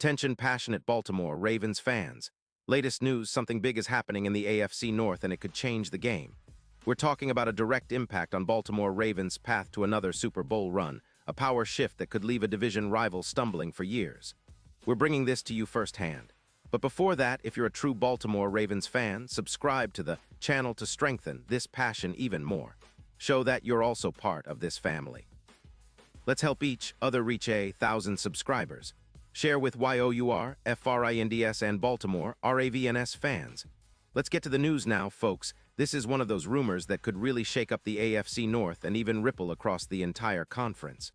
Attention passionate Baltimore Ravens fans. Latest news, something big is happening in the AFC North and it could change the game. We're talking about a direct impact on Baltimore Ravens' path to another Super Bowl run, a power shift that could leave a division rival stumbling for years. We're bringing this to you firsthand. But before that, if you're a true Baltimore Ravens fan, subscribe to the channel to strengthen this passion even more. Show that you're also part of this family. Let's help each other reach 1,000 subscribers. Share with YOUR, FRINDS, and Baltimore, RAVENS fans. Let's get to the news now, folks. This is one of those rumors that could really shake up the AFC North and even ripple across the entire conference.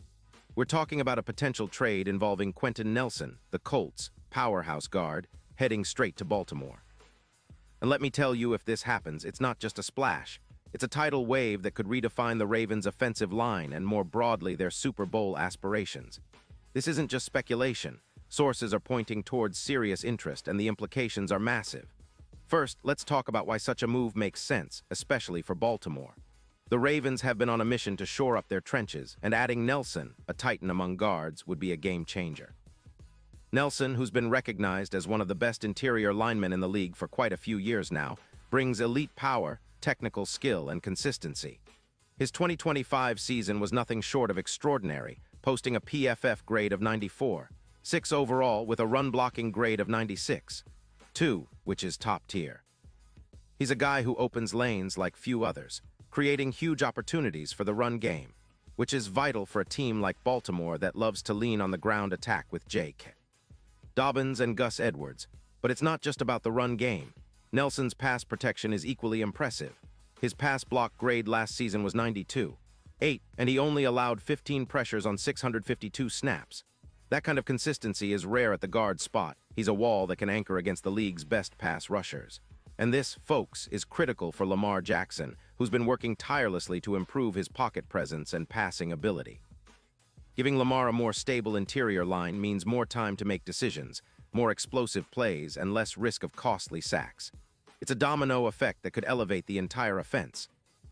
We're talking about a potential trade involving Quentin Nelson, the Colts' powerhouse guard, heading straight to Baltimore. And let me tell you, if this happens, it's not just a splash. It's a tidal wave that could redefine the Ravens' offensive line and, more broadly, their Super Bowl aspirations. This isn't just speculation. Sources are pointing towards serious interest, and the implications are massive. First, let's talk about why such a move makes sense, especially for Baltimore. The Ravens have been on a mission to shore up their trenches, and adding Nelson, a titan among guards, would be a game-changer. Nelson, who's been recognized as one of the best interior linemen in the league for quite a few years now, brings elite power, technical skill, and consistency. His 2025 season was nothing short of extraordinary, posting a PFF grade of 94, 6 overall with a run-blocking grade of 96, 2, which is top tier. He's a guy who opens lanes like few others, creating huge opportunities for the run game, which is vital for a team like Baltimore that loves to lean on the ground attack with J.K. Dobbins and Gus Edwards. But it's not just about the run game. Nelson's pass protection is equally impressive. His pass block grade last season was 92, 8, and he only allowed 15 pressures on 652 snaps. That kind of consistency is rare at the guard spot. He's a wall that can anchor against the league's best pass rushers. And this, folks, is critical for Lamar Jackson, who's been working tirelessly to improve his pocket presence and passing ability. Giving Lamar a more stable interior line means more time to make decisions, more explosive plays, and less risk of costly sacks. It's a domino effect that could elevate the entire offense.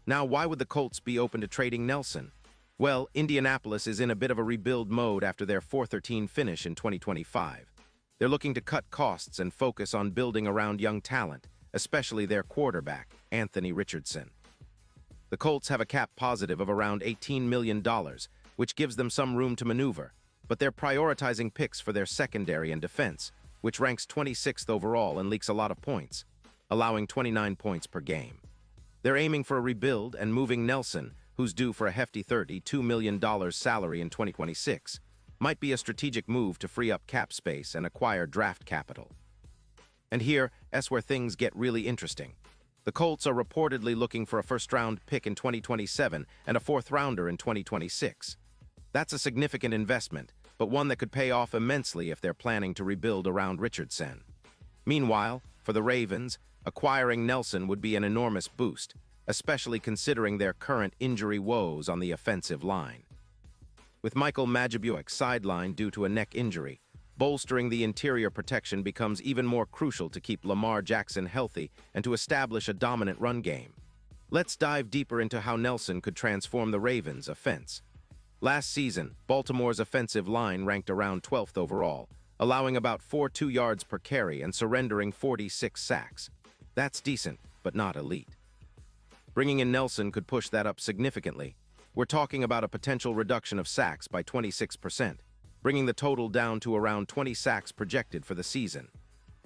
Now, why would the Colts be open to trading Nelson? Well, Indianapolis is in a bit of a rebuild mode after their 4-13 finish in 2025. They're looking to cut costs and focus on building around young talent, especially their quarterback, Anthony Richardson. The Colts have a cap positive of around $18 million, which gives them some room to maneuver, but they're prioritizing picks for their secondary and defense, which ranks 26th overall and leaks a lot of points, allowing 29 points per game. They're aiming for a rebuild, and moving Nelson, who's due for a hefty $32 million salary in 2026, might be a strategic move to free up cap space and acquire draft capital. And here's where things get really interesting. The Colts are reportedly looking for a first-round pick in 2027 and a fourth-rounder in 2026. That's a significant investment, but one that could pay off immensely if they're planning to rebuild around Richardson. Meanwhile, for the Ravens, acquiring Nelson would be an enormous boost, especially considering their current injury woes on the offensive line. With Michael Majebuik sidelined due to a neck injury, bolstering the interior protection becomes even more crucial to keep Lamar Jackson healthy and to establish a dominant run game. Let's dive deeper into how Nelson could transform the Ravens' offense. Last season, Baltimore's offensive line ranked around 12th overall, allowing about 4.2 yards per carry and surrendering 46 sacks. That's decent, but not elite. Bringing in Nelson could push that up significantly. We're talking about a potential reduction of sacks by 26%, bringing the total down to around 20 sacks projected for the season.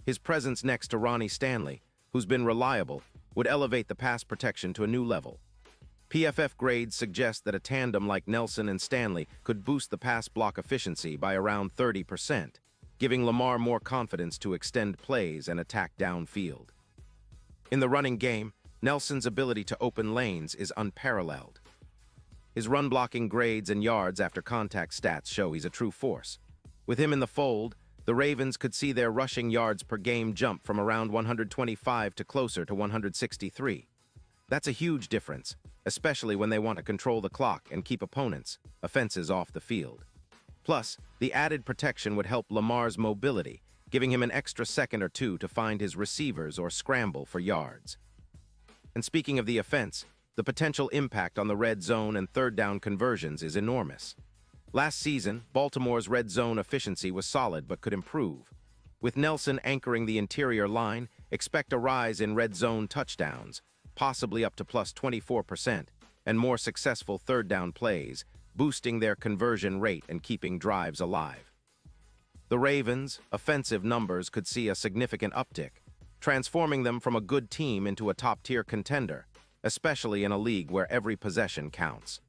His presence next to Ronnie Stanley, who's been reliable, would elevate the pass protection to a new level. PFF grades suggest that a tandem like Nelson and Stanley could boost the pass block efficiency by around 30%, giving Lamar more confidence to extend plays and attack downfield. In the running game, Nelson's ability to open lanes is unparalleled. His run-blocking grades and yards after contact stats show he's a true force. With him in the fold, the Ravens could see their rushing yards per game jump from around 125 to closer to 163. That's a huge difference, especially when they want to control the clock and keep opponents' offenses off the field. Plus, the added protection would help Lamar's mobility, giving him an extra second or two to find his receivers or scramble for yards. And speaking of the offense, the potential impact on the red zone and third down conversions is enormous. Last season, Baltimore's red zone efficiency was solid but could improve. With Nelson anchoring the interior line, expect a rise in red zone touchdowns, possibly up to plus 24%, and more successful third down plays, boosting their conversion rate and keeping drives alive. The Ravens' offensive numbers could see a significant uptick, transforming them from a good team into a top-tier contender, especially in a league where every possession counts.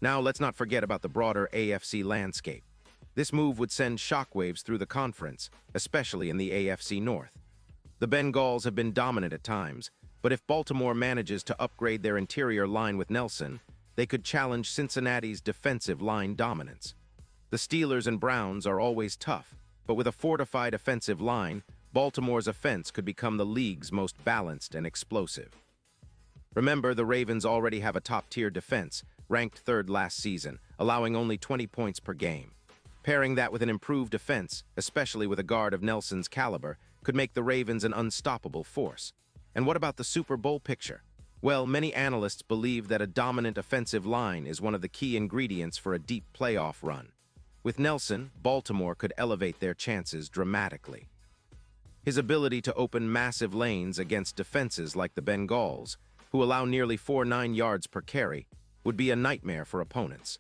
Now let's not forget about the broader AFC landscape. This move would send shockwaves through the conference, especially in the AFC North. The Bengals have been dominant at times, but if Baltimore manages to upgrade their interior line with Nelson, they could challenge Cincinnati's defensive line dominance. The Steelers and Browns are always tough, but with a fortified offensive line, Baltimore's offense could become the league's most balanced and explosive. Remember, the Ravens already have a top-tier defense, ranked third last season, allowing only 20 points per game. Pairing that with an improved defense, especially with a guard of Nelson's caliber, could make the Ravens an unstoppable force. And what about the Super Bowl picture? Well, many analysts believe that a dominant offensive line is one of the key ingredients for a deep playoff run. With Nelson, Baltimore could elevate their chances dramatically. His ability to open massive lanes against defenses like the Bengals, who allow nearly 4.9 yards per carry, would be a nightmare for opponents.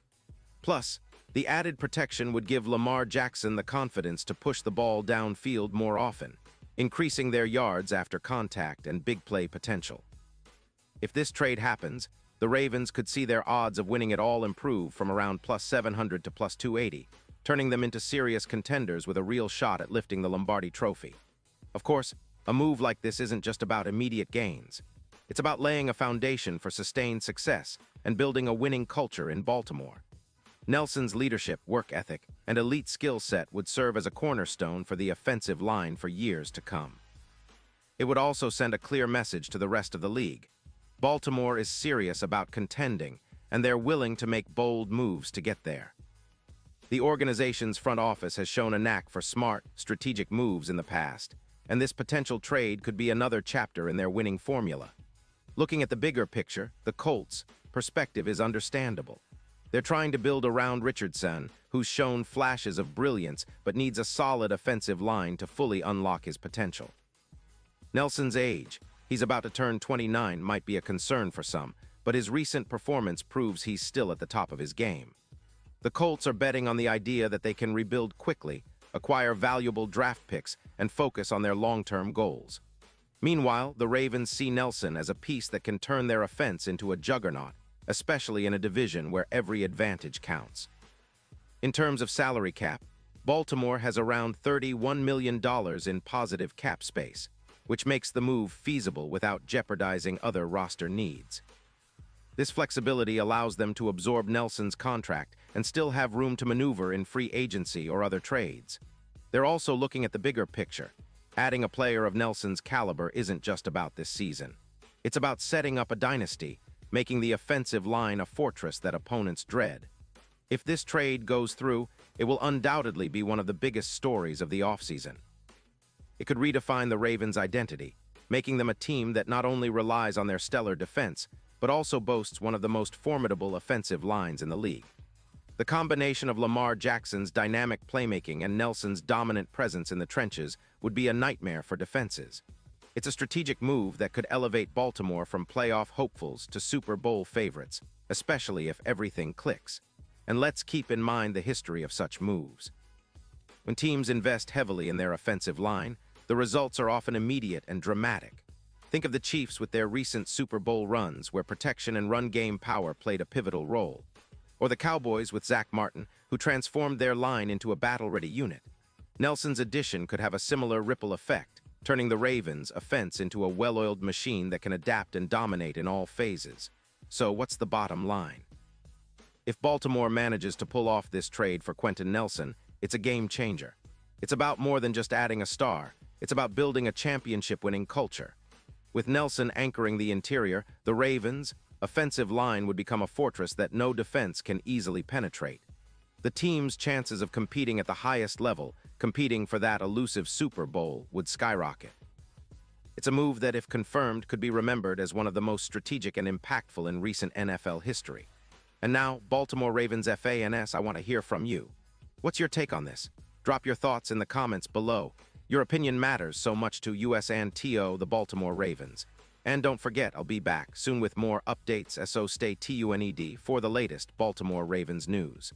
Plus, the added protection would give Lamar Jackson the confidence to push the ball downfield more often, increasing their yards after contact and big play potential. If this trade happens, the Ravens could see their odds of winning it all improve from around plus 700 to plus 280, turning them into serious contenders with a real shot at lifting the Lombardi Trophy. Of course, a move like this isn't just about immediate gains. It's about laying a foundation for sustained success and building a winning culture in Baltimore. Nelson's leadership, work ethic, and elite skill set would serve as a cornerstone for the offensive line for years to come. It would also send a clear message to the rest of the league. Baltimore is serious about contending, and they're willing to make bold moves to get there. The organization's front office has shown a knack for smart, strategic moves in the past, and this potential trade could be another chapter in their winning formula. Looking at the bigger picture, the Colts' perspective is understandable. They're trying to build around Richardson, who's shown flashes of brilliance but needs a solid offensive line to fully unlock his potential. Nelson's age, he's about to turn 29, might be a concern for some, but his recent performance proves he's still at the top of his game. The Colts are betting on the idea that they can rebuild quickly, acquire valuable draft picks, and focus on their long-term goals. Meanwhile, the Ravens see Nelson as a piece that can turn their offense into a juggernaut, especially in a division where every advantage counts. In terms of salary cap, Baltimore has around $31 million in positive cap space, which makes the move feasible without jeopardizing other roster needs. This flexibility allows them to absorb Nelson's contract and still have room to maneuver in free agency or other trades. They're also looking at the bigger picture. Adding a player of Nelson's caliber isn't just about this season. It's about setting up a dynasty, making the offensive line a fortress that opponents dread. If this trade goes through, it will undoubtedly be one of the biggest stories of the offseason. It could redefine the Ravens' identity, making them a team that not only relies on their stellar defense, but also boasts one of the most formidable offensive lines in the league. The combination of Lamar Jackson's dynamic playmaking and Nelson's dominant presence in the trenches would be a nightmare for defenses. It's a strategic move that could elevate Baltimore from playoff hopefuls to Super Bowl favorites, especially if everything clicks. And let's keep in mind the history of such moves. When teams invest heavily in their offensive line, the results are often immediate and dramatic. Think of the Chiefs with their recent Super Bowl runs, where protection and run game power played a pivotal role. Or the Cowboys with Zach Martin, who transformed their line into a battle-ready unit. Nelson's addition could have a similar ripple effect, turning the Ravens' offense into a well-oiled machine that can adapt and dominate in all phases. So what's the bottom line? If Baltimore manages to pull off this trade for Quentin Nelson, it's a game changer. It's about more than just adding a star. It's about building a championship-winning culture. With Nelson anchoring the interior, the Ravens' offensive line would become a fortress that no defense can easily penetrate. The team's chances of competing at the highest level, competing for that elusive Super Bowl, would skyrocket. It's a move that, if confirmed, could be remembered as one of the most strategic and impactful in recent NFL history. And now, Baltimore Ravens FANS, I want to hear from you. What's your take on this? Drop your thoughts in the comments below. Your opinion matters so much to US and TO, the Baltimore Ravens. And don't forget, I'll be back soon with more updates, so stay tuned for the latest Baltimore Ravens news.